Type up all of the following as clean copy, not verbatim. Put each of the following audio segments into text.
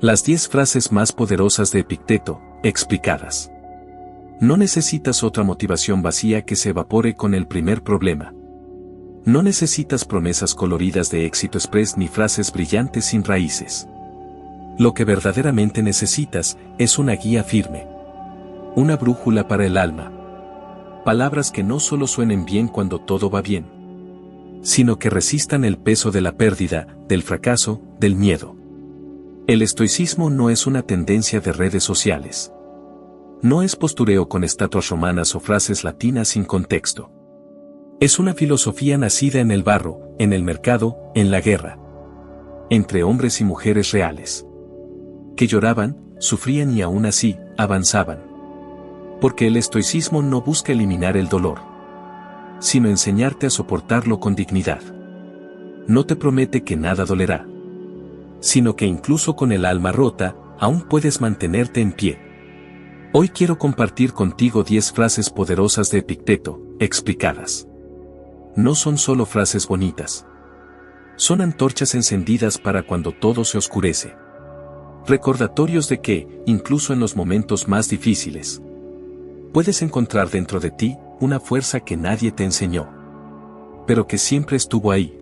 Las 10 frases más poderosas de Epicteto, explicadas. No necesitas otra motivación vacía que se evapore con el primer problema. No necesitas promesas coloridas de éxito express ni frases brillantes sin raíces. Lo que verdaderamente necesitas es una guía firme. Una brújula para el alma. Palabras que no solo suenen bien cuando todo va bien, sino que resistan el peso de la pérdida, del fracaso, del miedo. El estoicismo no es una tendencia de redes sociales. No es postureo con estatuas romanas o frases latinas sin contexto. Es una filosofía nacida en el barro, en el mercado, en la guerra. Entre hombres y mujeres reales. Que lloraban, sufrían y aún así, avanzaban. Porque el estoicismo no busca eliminar el dolor, sino enseñarte a soportarlo con dignidad. No te promete que nada dolerá, sino que incluso con el alma rota, aún puedes mantenerte en pie. Hoy quiero compartir contigo 10 frases poderosas de Epicteto, explicadas. No son solo frases bonitas. Son antorchas encendidas para cuando todo se oscurece. Recordatorios de que, incluso en los momentos más difíciles, puedes encontrar dentro de ti una fuerza que nadie te enseñó, pero que siempre estuvo ahí.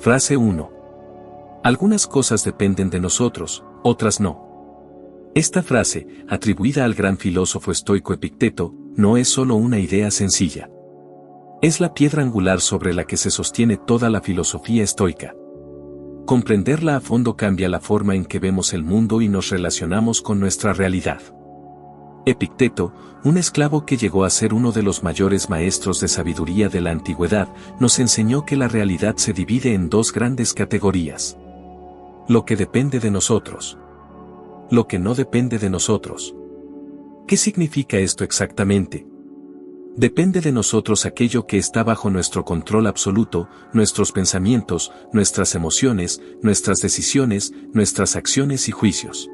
Frase 1. Algunas cosas dependen de nosotros, otras no. Esta frase, atribuida al gran filósofo estoico Epicteto, no es solo una idea sencilla. Es la piedra angular sobre la que se sostiene toda la filosofía estoica. Comprenderla a fondo cambia la forma en que vemos el mundo y nos relacionamos con nuestra realidad. Epicteto, un esclavo que llegó a ser uno de los mayores maestros de sabiduría de la antigüedad, nos enseñó que la realidad se divide en dos grandes categorías. Lo que depende de nosotros. Lo que no depende de nosotros. ¿Qué significa esto exactamente? Depende de nosotros aquello que está bajo nuestro control absoluto, nuestros pensamientos, nuestras emociones, nuestras decisiones, nuestras acciones y juicios.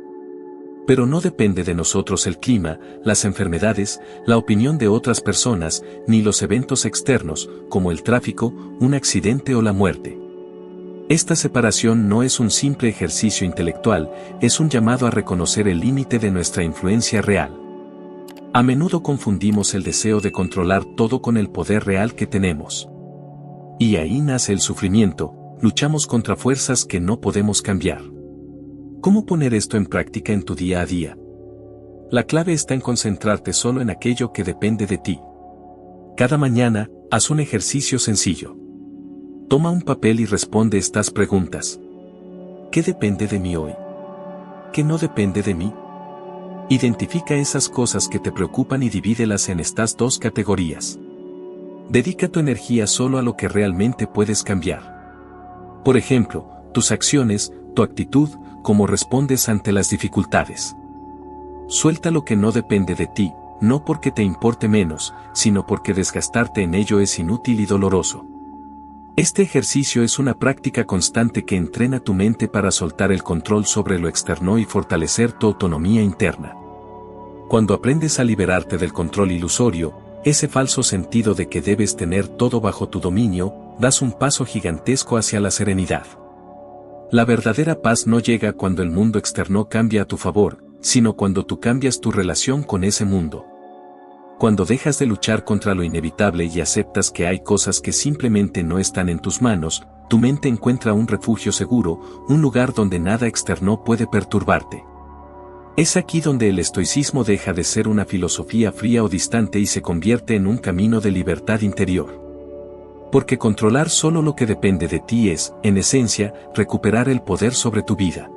Pero no depende de nosotros el clima, las enfermedades, la opinión de otras personas, ni los eventos externos, como el tráfico, un accidente o la muerte. Esta separación no es un simple ejercicio intelectual, es un llamado a reconocer el límite de nuestra influencia real. A menudo confundimos el deseo de controlar todo con el poder real que tenemos. Y ahí nace el sufrimiento, luchamos contra fuerzas que no podemos cambiar. ¿Cómo poner esto en práctica en tu día a día? La clave está en concentrarte solo en aquello que depende de ti. Cada mañana, haz un ejercicio sencillo. Toma un papel y responde estas preguntas. ¿Qué depende de mí hoy? ¿Qué no depende de mí? Identifica esas cosas que te preocupan y divídelas en estas dos categorías. Dedica tu energía solo a lo que realmente puedes cambiar. Por ejemplo, tus acciones, tu actitud, cómo respondes ante las dificultades. Suelta lo que no depende de ti, no porque te importe menos, sino porque desgastarte en ello es inútil y doloroso. Este ejercicio es una práctica constante que entrena tu mente para soltar el control sobre lo externo y fortalecer tu autonomía interna. Cuando aprendes a liberarte del control ilusorio, ese falso sentido de que debes tener todo bajo tu dominio, das un paso gigantesco hacia la serenidad. La verdadera paz no llega cuando el mundo externo cambia a tu favor, sino cuando tú cambias tu relación con ese mundo. Cuando dejas de luchar contra lo inevitable y aceptas que hay cosas que simplemente no están en tus manos, tu mente encuentra un refugio seguro, un lugar donde nada externo puede perturbarte. Es aquí donde el estoicismo deja de ser una filosofía fría o distante y se convierte en un camino de libertad interior. Porque controlar solo lo que depende de ti es, en esencia, recuperar el poder sobre tu vida.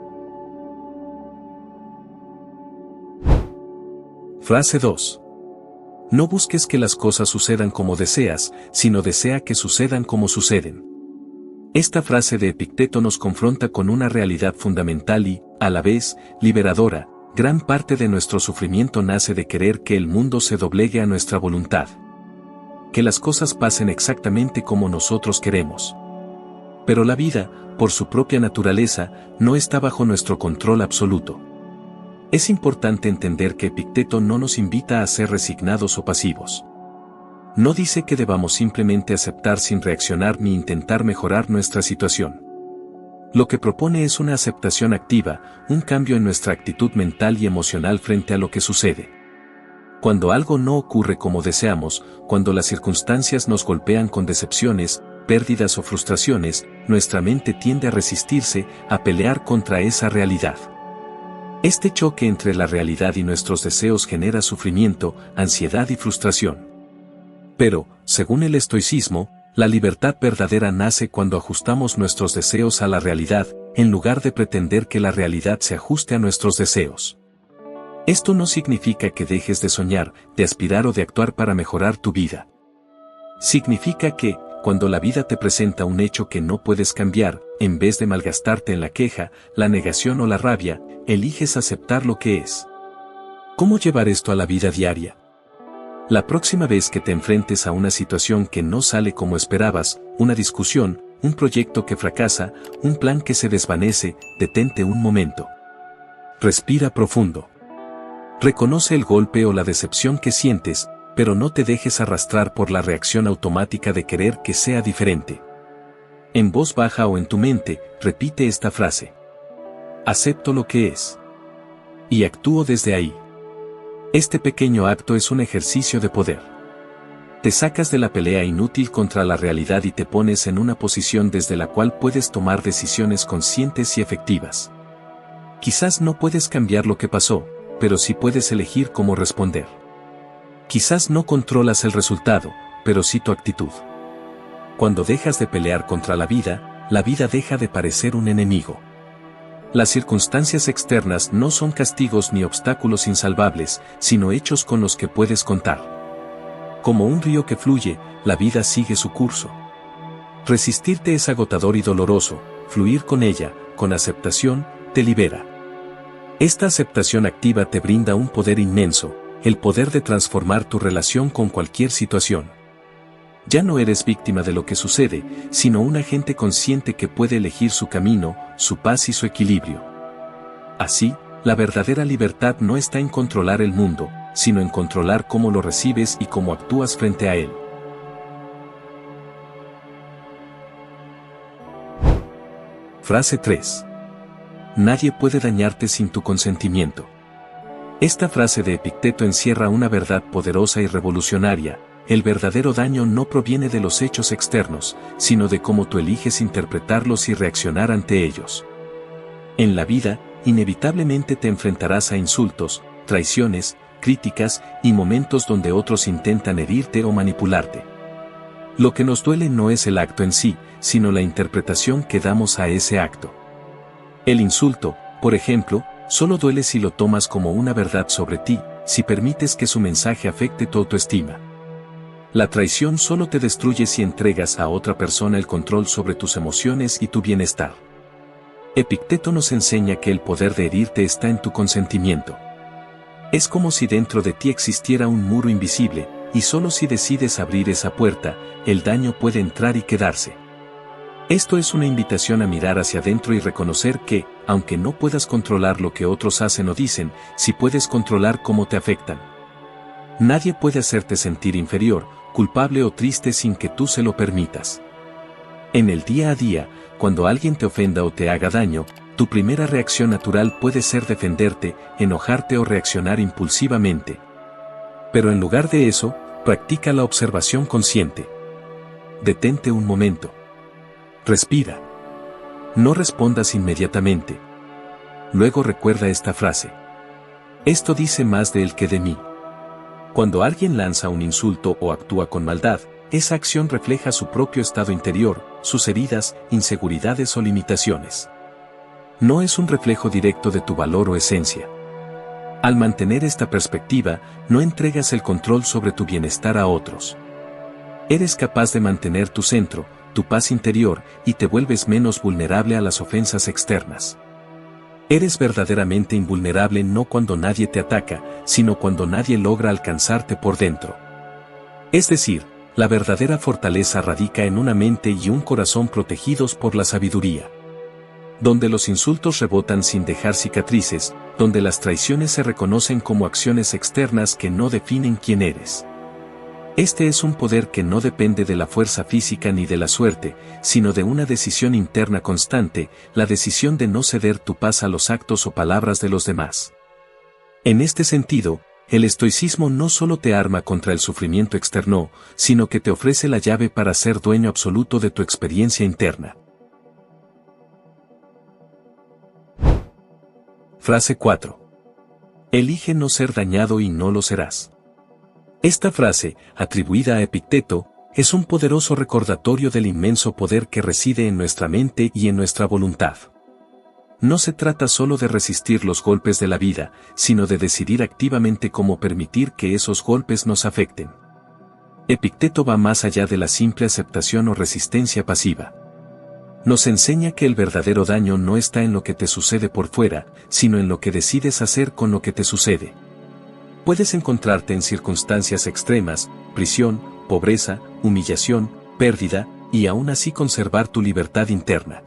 Frase 2. No busques que las cosas sucedan como deseas, sino desea que sucedan como suceden. Esta frase de Epicteto nos confronta con una realidad fundamental y, a la vez, liberadora. Gran parte de nuestro sufrimiento nace de querer que el mundo se doblegue a nuestra voluntad. Que las cosas pasen exactamente como nosotros queremos. Pero la vida, por su propia naturaleza, no está bajo nuestro control absoluto. Es importante entender que Epicteto no nos invita a ser resignados o pasivos. No dice que debamos simplemente aceptar sin reaccionar ni intentar mejorar nuestra situación. Lo que propone es una aceptación activa, un cambio en nuestra actitud mental y emocional frente a lo que sucede. Cuando algo no ocurre como deseamos, cuando las circunstancias nos golpean con decepciones, pérdidas o frustraciones, nuestra mente tiende a resistirse, a pelear contra esa realidad. Este choque entre la realidad y nuestros deseos genera sufrimiento, ansiedad y frustración. Pero, según el estoicismo, la libertad verdadera nace cuando ajustamos nuestros deseos a la realidad, en lugar de pretender que la realidad se ajuste a nuestros deseos. Esto no significa que dejes de soñar, de aspirar o de actuar para mejorar tu vida. Significa que, cuando la vida te presenta un hecho que no puedes cambiar, en vez de malgastarte en la queja, la negación o la rabia, eliges aceptar lo que es. ¿Cómo llevar esto a la vida diaria? La próxima vez que te enfrentes a una situación que no sale como esperabas, una discusión, un proyecto que fracasa, un plan que se desvanece, detente un momento. Respira profundo. Reconoce el golpe o la decepción que sientes, pero no te dejes arrastrar por la reacción automática de querer que sea diferente. En voz baja o en tu mente, repite esta frase. Acepto lo que es. Y actúo desde ahí. Este pequeño acto es un ejercicio de poder. Te sacas de la pelea inútil contra la realidad y te pones en una posición desde la cual puedes tomar decisiones conscientes y efectivas. Quizás no puedes cambiar lo que pasó, pero sí puedes elegir cómo responder. Quizás no controlas el resultado, pero sí tu actitud. Cuando dejas de pelear contra la vida deja de parecer un enemigo. Las circunstancias externas no son castigos ni obstáculos insalvables, sino hechos con los que puedes contar. Como un río que fluye, la vida sigue su curso. Resistirte es agotador y doloroso, fluir con ella, con aceptación, te libera. Esta aceptación activa te brinda un poder inmenso, el poder de transformar tu relación con cualquier situación. Ya no eres víctima de lo que sucede, sino un agente consciente que puede elegir su camino, su paz y su equilibrio. Así, la verdadera libertad no está en controlar el mundo, sino en controlar cómo lo recibes y cómo actúas frente a él. Frase 3. Nadie puede dañarte sin tu consentimiento. Esta frase de Epicteto encierra una verdad poderosa y revolucionaria. El verdadero daño no proviene de los hechos externos, sino de cómo tú eliges interpretarlos y reaccionar ante ellos. En la vida, inevitablemente te enfrentarás a insultos, traiciones, críticas y momentos donde otros intentan herirte o manipularte. Lo que nos duele no es el acto en sí, sino la interpretación que damos a ese acto. El insulto, por ejemplo, solo duele si lo tomas como una verdad sobre ti, si permites que su mensaje afecte tu autoestima. La traición solo te destruye si entregas a otra persona el control sobre tus emociones y tu bienestar. Epicteto nos enseña que el poder de herirte está en tu consentimiento. Es como si dentro de ti existiera un muro invisible, y solo si decides abrir esa puerta, el daño puede entrar y quedarse. Esto es una invitación a mirar hacia adentro y reconocer que, aunque no puedas controlar lo que otros hacen o dicen, sí puedes controlar cómo te afectan. Nadie puede hacerte sentir inferior, culpable o triste sin que tú se lo permitas. En el día a día, cuando alguien te ofenda o te haga daño, tu primera reacción natural puede ser defenderte, enojarte o reaccionar impulsivamente. Pero en lugar de eso, practica la observación consciente. Detente un momento. Respira. No respondas inmediatamente. Luego recuerda esta frase. Esto dice más de él que de mí. Cuando alguien lanza un insulto o actúa con maldad, esa acción refleja su propio estado interior, sus heridas, inseguridades o limitaciones. No es un reflejo directo de tu valor o esencia. Al mantener esta perspectiva, no entregas el control sobre tu bienestar a otros. Eres capaz de mantener tu centro, tu paz interior, y te vuelves menos vulnerable a las ofensas externas. Eres verdaderamente invulnerable no cuando nadie te ataca, sino cuando nadie logra alcanzarte por dentro. Es decir, la verdadera fortaleza radica en una mente y un corazón protegidos por la sabiduría. Donde los insultos rebotan sin dejar cicatrices, donde las traiciones se reconocen como acciones externas que no definen quién eres. Este es un poder que no depende de la fuerza física ni de la suerte, sino de una decisión interna constante, la decisión de no ceder tu paz a los actos o palabras de los demás. En este sentido, el estoicismo no solo te arma contra el sufrimiento externo, sino que te ofrece la llave para ser dueño absoluto de tu experiencia interna. Frase 4. Elige no ser dañado y no lo serás. Esta frase, atribuida a Epicteto, es un poderoso recordatorio del inmenso poder que reside en nuestra mente y en nuestra voluntad. No se trata solo de resistir los golpes de la vida, sino de decidir activamente cómo permitir que esos golpes nos afecten. Epicteto va más allá de la simple aceptación o resistencia pasiva. Nos enseña que el verdadero daño no está en lo que te sucede por fuera, sino en lo que decides hacer con lo que te sucede. Puedes encontrarte en circunstancias extremas, prisión, pobreza, humillación, pérdida, y aún así conservar tu libertad interna.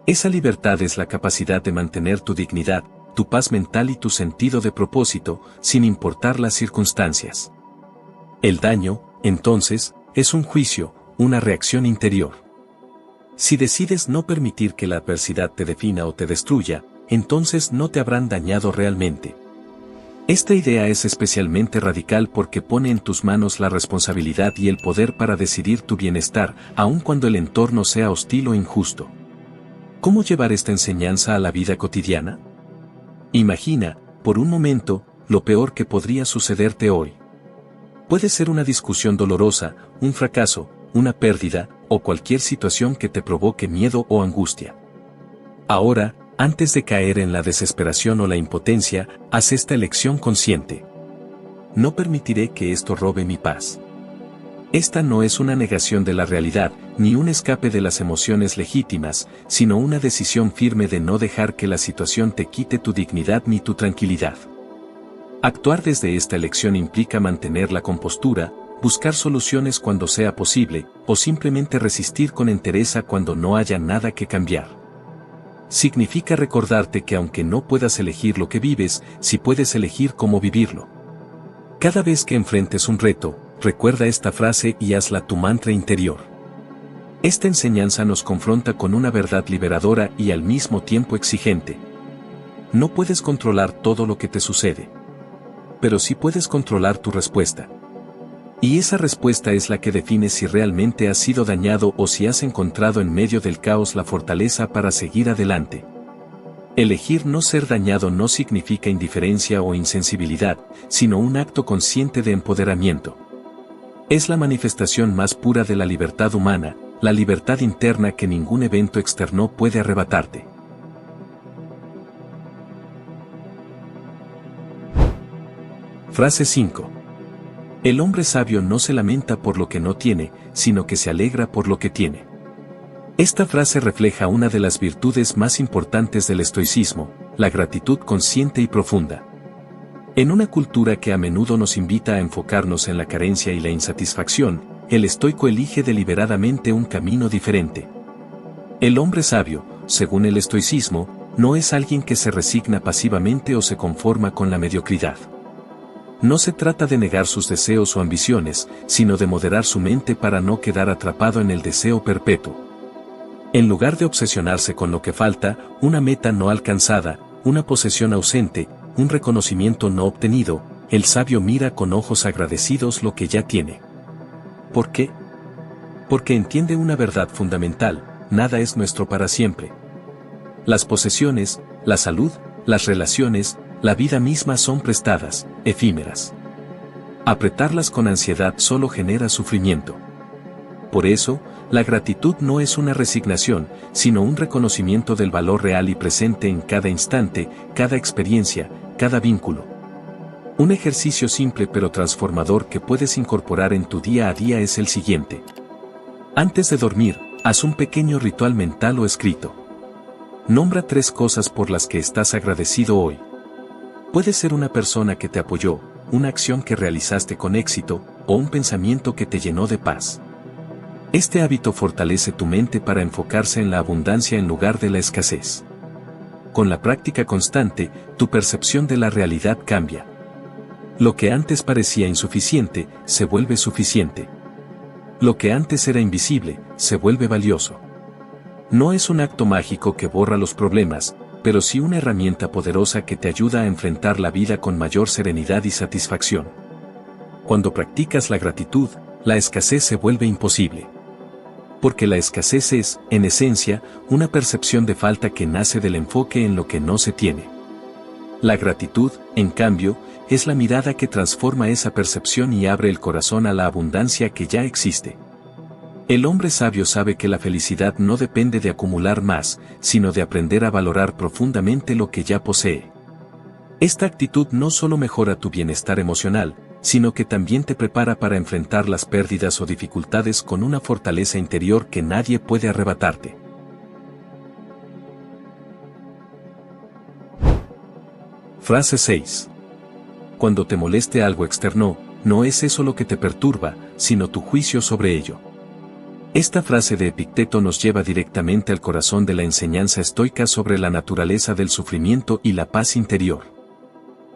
Esa libertad es la capacidad de mantener tu dignidad, tu paz mental y tu sentido de propósito, sin importar las circunstancias. El daño, entonces, es un juicio, una reacción interior. Si decides no permitir que la adversidad te defina o te destruya, entonces no te habrán dañado realmente. Esta idea es especialmente radical porque pone en tus manos la responsabilidad y el poder para decidir tu bienestar, aun cuando el entorno sea hostil o injusto. ¿Cómo llevar esta enseñanza a la vida cotidiana? Imagina, por un momento, lo peor que podría sucederte hoy. Puede ser una discusión dolorosa, un fracaso, una pérdida, o cualquier situación que te provoque miedo o angustia. Ahora, antes de caer en la desesperación o la impotencia, haz esta elección consciente. No permitiré que esto robe mi paz. Esta no es una negación de la realidad, ni un escape de las emociones legítimas, sino una decisión firme de no dejar que la situación te quite tu dignidad ni tu tranquilidad. Actuar desde esta elección implica mantener la compostura, buscar soluciones cuando sea posible, o simplemente resistir con entereza cuando no haya nada que cambiar. Significa recordarte que aunque no puedas elegir lo que vives, sí puedes elegir cómo vivirlo. Cada vez que enfrentes un reto, recuerda esta frase y hazla tu mantra interior. Esta enseñanza nos confronta con una verdad liberadora y al mismo tiempo exigente. No puedes controlar todo lo que te sucede. Pero sí puedes controlar tu respuesta. Y esa respuesta es la que define si realmente has sido dañado o si has encontrado en medio del caos la fortaleza para seguir adelante. Elegir no ser dañado no significa indiferencia o insensibilidad, sino un acto consciente de empoderamiento. Es la manifestación más pura de la libertad humana, la libertad interna que ningún evento externo puede arrebatarte. Frase 5. El hombre sabio no se lamenta por lo que no tiene, sino que se alegra por lo que tiene. Esta frase refleja una de las virtudes más importantes del estoicismo, la gratitud consciente y profunda. En una cultura que a menudo nos invita a enfocarnos en la carencia y la insatisfacción, el estoico elige deliberadamente un camino diferente. El hombre sabio, según el estoicismo, no es alguien que se resigna pasivamente o se conforma con la mediocridad. No se trata de negar sus deseos o ambiciones, sino de moderar su mente para no quedar atrapado en el deseo perpetuo. En lugar de obsesionarse con lo que falta, una meta no alcanzada, una posesión ausente, un reconocimiento no obtenido, el sabio mira con ojos agradecidos lo que ya tiene. ¿Por qué? Porque entiende una verdad fundamental: nada es nuestro para siempre. Las posesiones, la salud, las relaciones, la vida misma son prestadas, efímeras. Apretarlas con ansiedad solo genera sufrimiento. Por eso, la gratitud no es una resignación, sino un reconocimiento del valor real y presente en cada instante, cada experiencia, cada vínculo. Un ejercicio simple pero transformador que puedes incorporar en tu día a día es el siguiente. Antes de dormir, haz un pequeño ritual mental o escrito. Nombra 3 cosas por las que estás agradecido hoy. Puede ser una persona que te apoyó, una acción que realizaste con éxito, o un pensamiento que te llenó de paz. Este hábito fortalece tu mente para enfocarse en la abundancia en lugar de la escasez. Con la práctica constante, tu percepción de la realidad cambia. Lo que antes parecía insuficiente, se vuelve suficiente. Lo que antes era invisible, se vuelve valioso. No es un acto mágico que borra los problemas, pero sí una herramienta poderosa que te ayuda a enfrentar la vida con mayor serenidad y satisfacción. Cuando practicas la gratitud, la escasez se vuelve imposible. Porque la escasez es, en esencia, una percepción de falta que nace del enfoque en lo que no se tiene. La gratitud, en cambio, es la mirada que transforma esa percepción y abre el corazón a la abundancia que ya existe. El hombre sabio sabe que la felicidad no depende de acumular más, sino de aprender a valorar profundamente lo que ya posee. Esta actitud no solo mejora tu bienestar emocional, sino que también te prepara para enfrentar las pérdidas o dificultades con una fortaleza interior que nadie puede arrebatarte. Frase 6. Cuando te moleste algo externo, no es eso lo que te perturba, sino tu juicio sobre ello. Esta frase de Epicteto nos lleva directamente al corazón de la enseñanza estoica sobre la naturaleza del sufrimiento y la paz interior.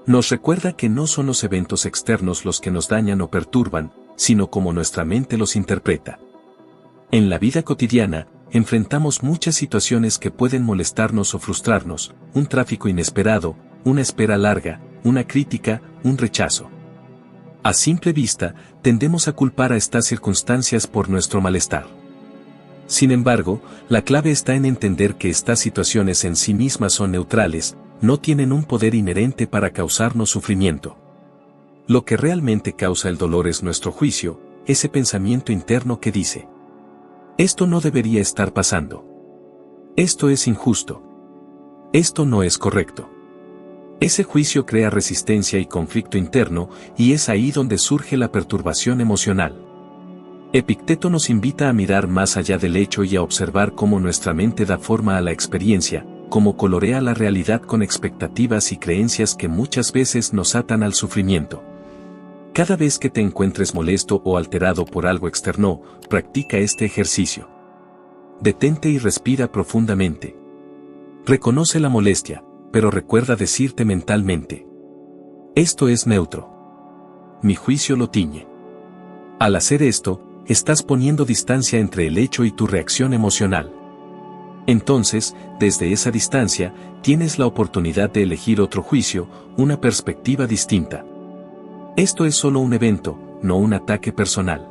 Nos recuerda que no son los eventos externos los que nos dañan o perturban, sino cómo nuestra mente los interpreta. En la vida cotidiana, enfrentamos muchas situaciones que pueden molestarnos o frustrarnos, un tráfico inesperado, una espera larga, una crítica, un rechazo. A simple vista, tendemos a culpar a estas circunstancias por nuestro malestar. Sin embargo, la clave está en entender que estas situaciones en sí mismas son neutrales, no tienen un poder inherente para causarnos sufrimiento. Lo que realmente causa el dolor es nuestro juicio, ese pensamiento interno que dice: esto no debería estar pasando. Esto es injusto. Esto no es correcto. Ese juicio crea resistencia y conflicto interno, y es ahí donde surge la perturbación emocional. Epicteto nos invita a mirar más allá del hecho y a observar cómo nuestra mente da forma a la experiencia, cómo colorea la realidad con expectativas y creencias que muchas veces nos atan al sufrimiento. Cada vez que te encuentres molesto o alterado por algo externo, practica este ejercicio. Detente y respira profundamente. Reconoce la molestia, pero recuerda decirte mentalmente: esto es neutro. Mi juicio lo tiñe. Al hacer esto, estás poniendo distancia entre el hecho y tu reacción emocional. Entonces, desde esa distancia, tienes la oportunidad de elegir otro juicio, una perspectiva distinta. Esto es solo un evento, no un ataque personal.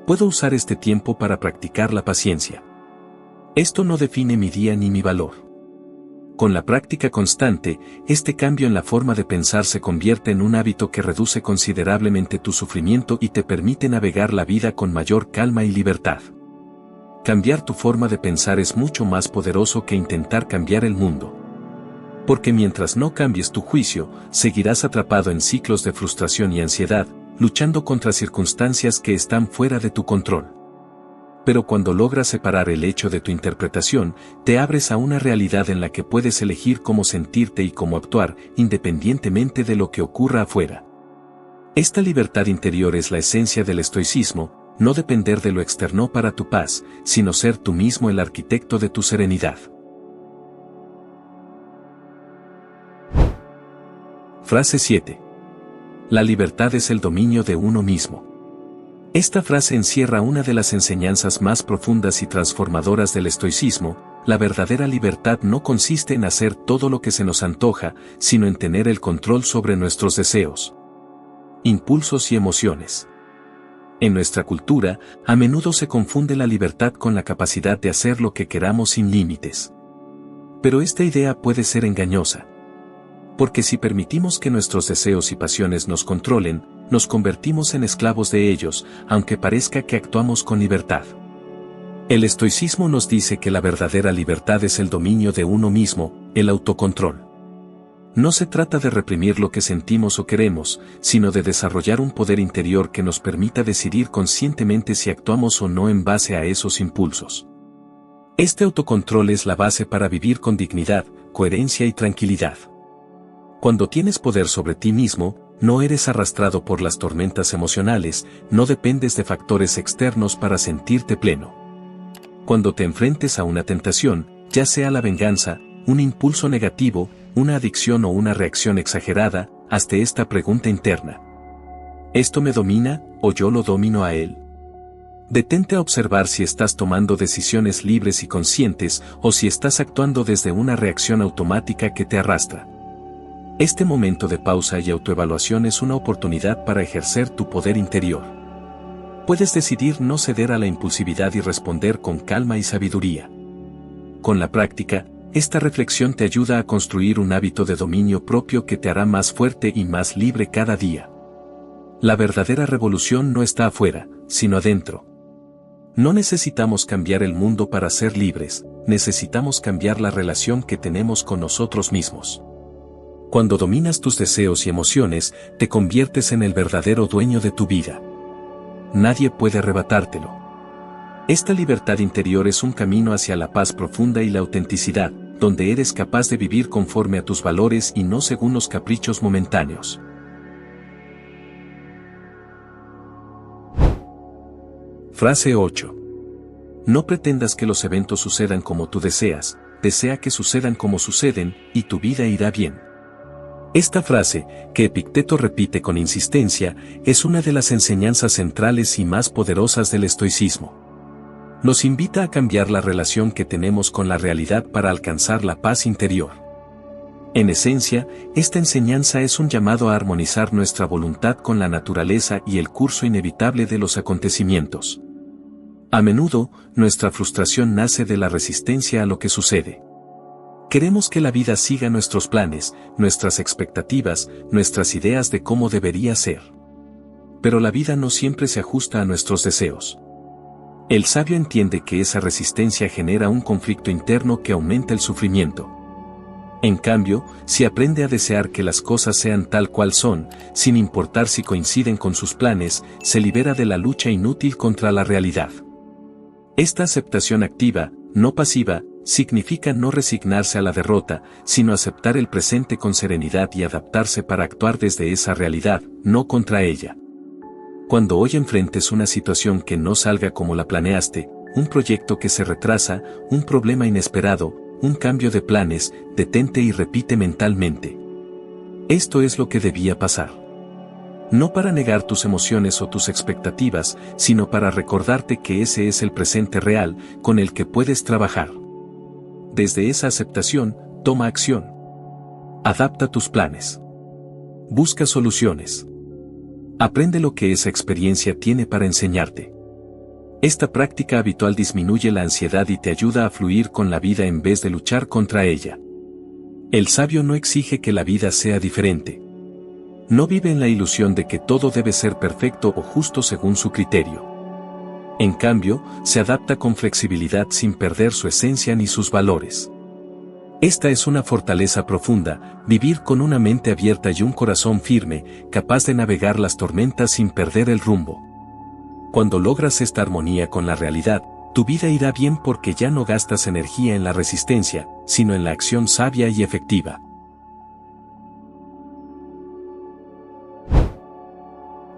Puedo usar este tiempo para practicar la paciencia. Esto no define mi día ni mi valor. Con la práctica constante, este cambio en la forma de pensar se convierte en un hábito que reduce considerablemente tu sufrimiento y te permite navegar la vida con mayor calma y libertad. Cambiar tu forma de pensar es mucho más poderoso que intentar cambiar el mundo. Porque mientras no cambies tu juicio, seguirás atrapado en ciclos de frustración y ansiedad, luchando contra circunstancias que están fuera de tu control. Pero cuando logras separar el hecho de tu interpretación, te abres a una realidad en la que puedes elegir cómo sentirte y cómo actuar, independientemente de lo que ocurra afuera. Esta libertad interior es la esencia del estoicismo, no depender de lo externo para tu paz, sino ser tú mismo el arquitecto de tu serenidad. Frase 7. La libertad es el dominio de uno mismo. Esta frase encierra una de las enseñanzas más profundas y transformadoras del estoicismo. La verdadera libertad no consiste en hacer todo lo que se nos antoja, sino en tener el control sobre nuestros deseos, impulsos y emociones. En nuestra cultura, a menudo se confunde la libertad con la capacidad de hacer lo que queramos sin límites. Pero esta idea puede ser engañosa. Porque si permitimos que nuestros deseos y pasiones nos controlen, nos convertimos en esclavos de ellos, aunque parezca que actuamos con libertad. El estoicismo nos dice que la verdadera libertad es el dominio de uno mismo, el autocontrol. No se trata de reprimir lo que sentimos o queremos, sino de desarrollar un poder interior que nos permita decidir conscientemente si actuamos o no en base a esos impulsos. Este autocontrol es la base para vivir con dignidad, coherencia y tranquilidad. Cuando tienes poder sobre ti mismo, no eres arrastrado por las tormentas emocionales, no dependes de factores externos para sentirte pleno. Cuando te enfrentes a una tentación, ya sea la venganza, un impulso negativo, una adicción o una reacción exagerada, hazte esta pregunta interna. ¿Esto me domina, o yo lo domino a él? Detente a observar si estás tomando decisiones libres y conscientes o si estás actuando desde una reacción automática que te arrastra. Este momento de pausa y autoevaluación es una oportunidad para ejercer tu poder interior. Puedes decidir no ceder a la impulsividad y responder con calma y sabiduría. Con la práctica, esta reflexión te ayuda a construir un hábito de dominio propio que te hará más fuerte y más libre cada día. La verdadera revolución no está afuera, sino adentro. No necesitamos cambiar el mundo para ser libres, necesitamos cambiar la relación que tenemos con nosotros mismos. Cuando dominas tus deseos y emociones, te conviertes en el verdadero dueño de tu vida. Nadie puede arrebatártelo. Esta libertad interior es un camino hacia la paz profunda y la autenticidad, donde eres capaz de vivir conforme a tus valores y no según los caprichos momentáneos. Frase 8. No pretendas que los eventos sucedan como tú deseas, desea que sucedan como suceden, y tu vida irá bien. Esta frase, que Epicteto repite con insistencia, es una de las enseñanzas centrales y más poderosas del estoicismo. Nos invita a cambiar la relación que tenemos con la realidad para alcanzar la paz interior. En esencia, esta enseñanza es un llamado a armonizar nuestra voluntad con la naturaleza y el curso inevitable de los acontecimientos. A menudo, nuestra frustración nace de la resistencia a lo que sucede. Queremos que la vida siga nuestros planes, nuestras expectativas, nuestras ideas de cómo debería ser. Pero la vida no siempre se ajusta a nuestros deseos. El sabio entiende que esa resistencia genera un conflicto interno que aumenta el sufrimiento. En cambio, si aprende a desear que las cosas sean tal cual son, sin importar si coinciden con sus planes, se libera de la lucha inútil contra la realidad. Esta aceptación activa, no pasiva, significa no resignarse a la derrota, sino aceptar el presente con serenidad y adaptarse para actuar desde esa realidad, no contra ella. Cuando hoy enfrentes una situación que no salga como la planeaste, un proyecto que se retrasa, un problema inesperado, un cambio de planes, detente y repite mentalmente: esto es lo que debía pasar. No para negar tus emociones o tus expectativas, sino para recordarte que ese es el presente real, con el que puedes trabajar. Desde esa aceptación, toma acción. Adapta tus planes. Busca soluciones. Aprende lo que esa experiencia tiene para enseñarte. Esta práctica habitual disminuye la ansiedad y te ayuda a fluir con la vida en vez de luchar contra ella. El sabio no exige que la vida sea diferente. No vive en la ilusión de que todo debe ser perfecto o justo según su criterio. En cambio, se adapta con flexibilidad sin perder su esencia ni sus valores. Esta es una fortaleza profunda, vivir con una mente abierta y un corazón firme, capaz de navegar las tormentas sin perder el rumbo. Cuando logras esta armonía con la realidad, tu vida irá bien porque ya no gastas energía en la resistencia, sino en la acción sabia y efectiva.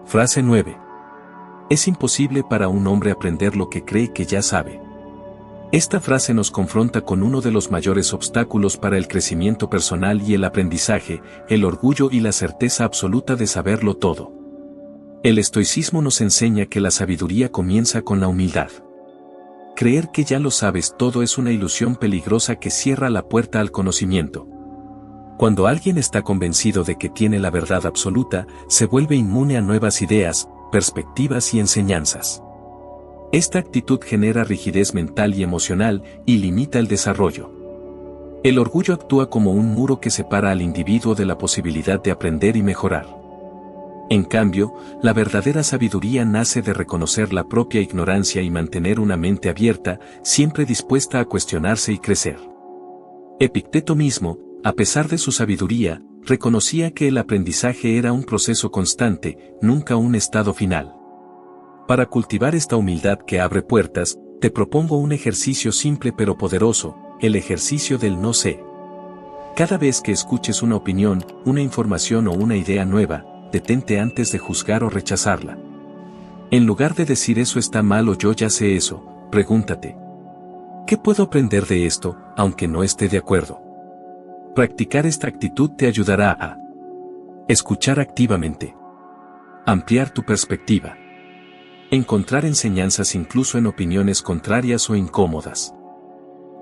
Frase 9. Es imposible para un hombre aprender lo que cree que ya sabe. Esta frase nos confronta con uno de los mayores obstáculos para el crecimiento personal y el aprendizaje, el orgullo y la certeza absoluta de saberlo todo. El estoicismo nos enseña que la sabiduría comienza con la humildad. Creer que ya lo sabes todo es una ilusión peligrosa que cierra la puerta al conocimiento. Cuando alguien está convencido de que tiene la verdad absoluta, se vuelve inmune a nuevas ideas, perspectivas y enseñanzas. Esta actitud genera rigidez mental y emocional y limita el desarrollo. El orgullo actúa como un muro que separa al individuo de la posibilidad de aprender y mejorar. En cambio, la verdadera sabiduría nace de reconocer la propia ignorancia y mantener una mente abierta, siempre dispuesta a cuestionarse y crecer. Epicteto mismo, a pesar de su sabiduría, reconocía que el aprendizaje era un proceso constante, nunca un estado final. Para cultivar esta humildad que abre puertas, te propongo un ejercicio simple pero poderoso, el ejercicio del no sé. Cada vez que escuches una opinión, una información o una idea nueva, detente antes de juzgar o rechazarla. En lugar de decir eso está mal o yo ya sé eso, pregúntate: ¿qué puedo aprender de esto, aunque no esté de acuerdo? Practicar esta actitud te ayudará a Escuchar activamente. Ampliar tu perspectiva. Encontrar enseñanzas incluso en opiniones contrarias o incómodas.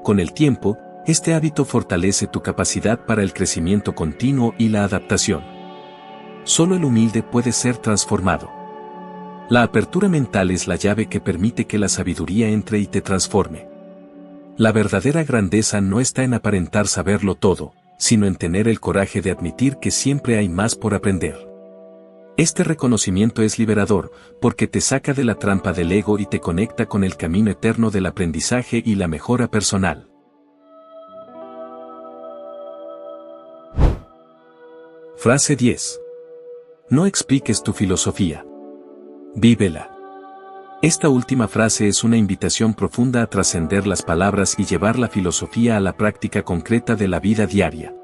Con el tiempo, este hábito fortalece tu capacidad para el crecimiento continuo y la adaptación. Solo el humilde puede ser transformado. La apertura mental es la llave que permite que la sabiduría entre y te transforme. La verdadera grandeza no está en aparentar saberlo todo, sino en tener el coraje de admitir que siempre hay más por aprender. Este reconocimiento es liberador, porque te saca de la trampa del ego y te conecta con el camino eterno del aprendizaje y la mejora personal. Frase 10. No expliques tu filosofía. Vívela. Esta última frase es una invitación profunda a trascender las palabras y llevar la filosofía a la práctica concreta de la vida diaria.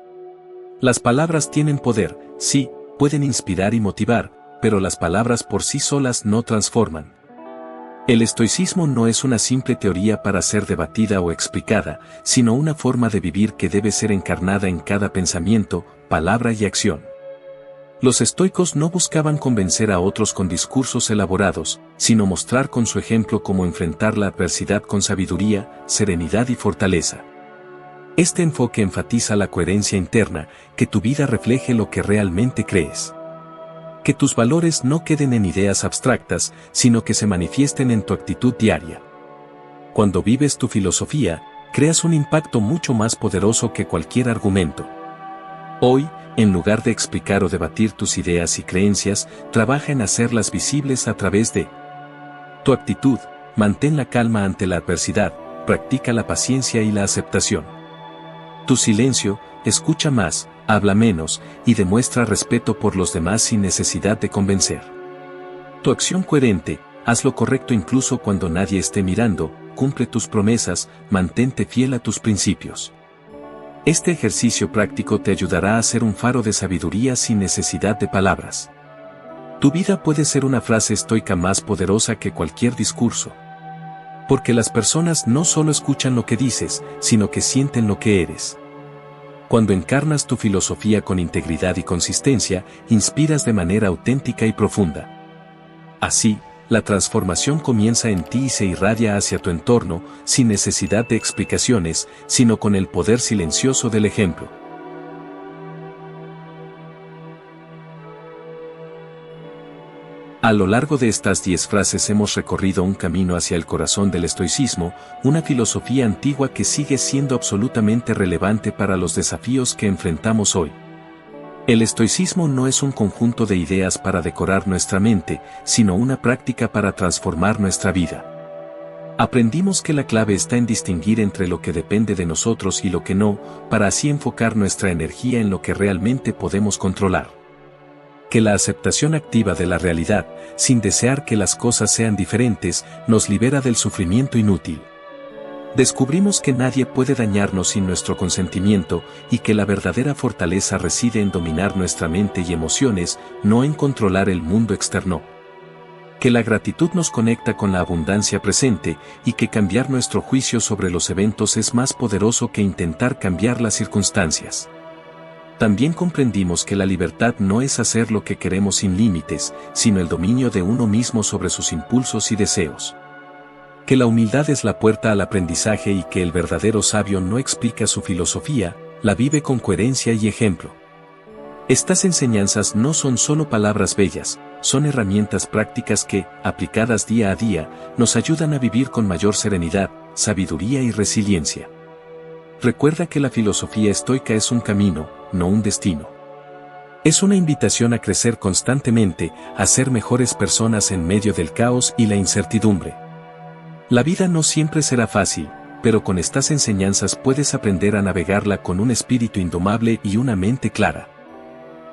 Las palabras tienen poder, sí, pueden inspirar y motivar, pero las palabras por sí solas no transforman. El estoicismo no es una simple teoría para ser debatida o explicada, sino una forma de vivir que debe ser encarnada en cada pensamiento, palabra y acción. Los estoicos no buscaban convencer a otros con discursos elaborados, sino mostrar con su ejemplo cómo enfrentar la adversidad con sabiduría, serenidad y fortaleza. Este enfoque enfatiza la coherencia interna, que tu vida refleje lo que realmente crees. Que tus valores no queden en ideas abstractas, sino que se manifiesten en tu actitud diaria. Cuando vives tu filosofía, creas un impacto mucho más poderoso que cualquier argumento. Hoy, en lugar de explicar o debatir tus ideas y creencias, trabaja en hacerlas visibles a través de tu actitud. Mantén la calma ante la adversidad, practica la paciencia y la aceptación. Tu silencio, escucha más, habla menos, y demuestra respeto por los demás sin necesidad de convencer. Tu acción coherente, haz lo correcto incluso cuando nadie esté mirando, cumple tus promesas, mantente fiel a tus principios. Este ejercicio práctico te ayudará a ser un faro de sabiduría sin necesidad de palabras. Tu vida puede ser una frase estoica más poderosa que cualquier discurso. Porque las personas no solo escuchan lo que dices, sino que sienten lo que eres. Cuando encarnas tu filosofía con integridad y consistencia, inspiras de manera auténtica y profunda. Así, la transformación comienza en ti y se irradia hacia tu entorno, sin necesidad de explicaciones, sino con el poder silencioso del ejemplo. A lo largo de estas 10 frases hemos recorrido un camino hacia el corazón del estoicismo, una filosofía antigua que sigue siendo absolutamente relevante para los desafíos que enfrentamos hoy. El estoicismo no es un conjunto de ideas para decorar nuestra mente, sino una práctica para transformar nuestra vida. Aprendimos que la clave está en distinguir entre lo que depende de nosotros y lo que no, para así enfocar nuestra energía en lo que realmente podemos controlar. Que la aceptación activa de la realidad, sin desear que las cosas sean diferentes, nos libera del sufrimiento inútil. Descubrimos que nadie puede dañarnos sin nuestro consentimiento y que la verdadera fortaleza reside en dominar nuestra mente y emociones, no en controlar el mundo externo. Que la gratitud nos conecta con la abundancia presente y que cambiar nuestro juicio sobre los eventos es más poderoso que intentar cambiar las circunstancias. También comprendimos que la libertad no es hacer lo que queremos sin límites, sino el dominio de uno mismo sobre sus impulsos y deseos. Que la humildad es la puerta al aprendizaje y que el verdadero sabio no explica su filosofía, la vive con coherencia y ejemplo. Estas enseñanzas no son solo palabras bellas, son herramientas prácticas que, aplicadas día a día, nos ayudan a vivir con mayor serenidad, sabiduría y resiliencia. Recuerda que la filosofía estoica es un camino, no un destino. Es una invitación a crecer constantemente, a ser mejores personas en medio del caos y la incertidumbre. La vida no siempre será fácil, pero con estas enseñanzas puedes aprender a navegarla con un espíritu indomable y una mente clara.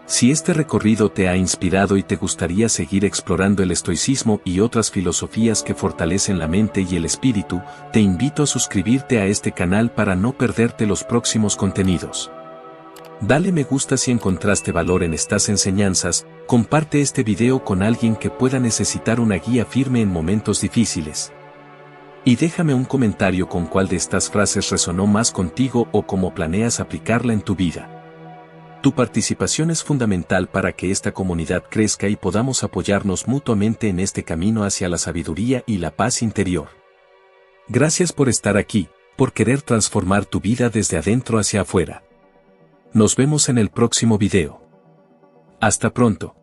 Si este recorrido te ha inspirado y te gustaría seguir explorando el estoicismo y otras filosofías que fortalecen la mente y el espíritu, te invito a suscribirte a este canal para no perderte los próximos contenidos. Dale me gusta si encontraste valor en estas enseñanzas, comparte este video con alguien que pueda necesitar una guía firme en momentos difíciles. Y déjame un comentario con cuál de estas frases resonó más contigo o cómo planeas aplicarla en tu vida. Tu participación es fundamental para que esta comunidad crezca y podamos apoyarnos mutuamente en este camino hacia la sabiduría y la paz interior. Gracias por estar aquí, por querer transformar tu vida desde adentro hacia afuera. Nos vemos en el próximo video. Hasta pronto.